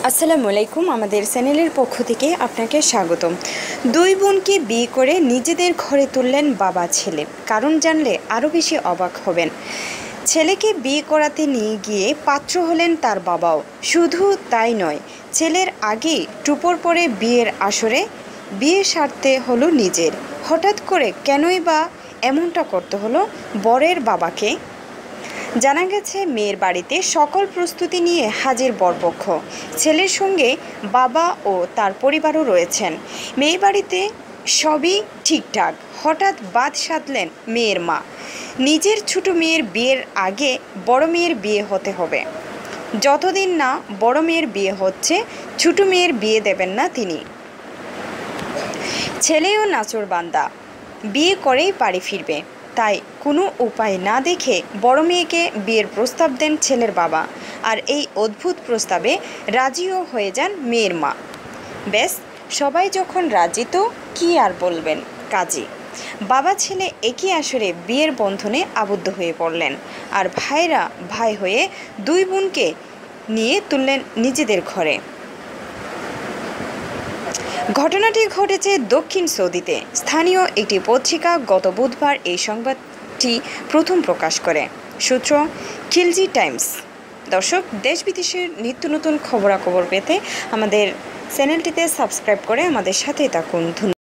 আসসালামু আলাইকুম। আমাদের চ্যানেলের পক্ষ থেকে আপনাকে স্বাগতম। দুই বোনকে বিয়ে করে নিজেদের ঘরে তুললেন বাবা ছেলে। কারণ জানলে আরও বেশি অবাক হবেন। ছেলেকে বিয়ে করাতে নিয়ে গিয়ে পাত্র হলেন তার বাবাও। শুধু তাই নয়, ছেলের আগেই টুপর পরে বিয়ের আসরে বিয়ে সারতে হলো নিজের। হঠাৎ করে কেনই বা এমনটা করতে হলো বরের বাবাকে? জানা গেছে, মেয়ের বাড়িতে সকল প্রস্তুতি নিয়ে হাজির বরপক্ষ। ছেলের সঙ্গে বাবা ও তার পরিবারও রয়েছেন। মেয়ে বাড়িতে সবই ঠিকঠাক। হঠাৎ বাদ সাধলেন মেয়ের মা। নিজের ছোট মেয়ের বিয়ের আগে বড় মেয়ের বিয়ে হতে হবে। যতদিন না বড় মেয়ের বিয়ে হচ্ছে, ছোট মেয়ের বিয়ে দেবেন না তিনি। ছেলেও নাছোড়বান্দা, বিয়ে করেই বাড়ি ফিরবে। তাই কোনো উপায় না দেখে বড় মেয়েকে বিয়ের প্রস্তাব দেন ছেলের বাবা। আর এই অদ্ভুত প্রস্তাবে রাজিও হয়ে যান মেয়ের মা। ব্যাস, সবাই যখন রাজি তো কী আর বলবেন। কাজী বাবা ছেলে একই আসরে বিয়ের বন্ধনে আবদ্ধ হয়ে পড়লেন। আর ভাইরা ভাই হয়ে দুই বোনকে নিয়ে তুললেন নিজেদের ঘরে। ঘটনাটি ঘটেছে দক্ষিণ সৌদিতে। স্থানীয় একটি পত্রিকা গত বুধবার এই সংবাদটি প্রথম প্রকাশ করে। সূত্র খিলজি টাইমস। দর্শক, দেশ বিদেশের নিত্য নতুন খবরাখবর পেতে আমাদের চ্যানেলটিতে সাবস্ক্রাইব করে আমাদের সাথেই থাকুন।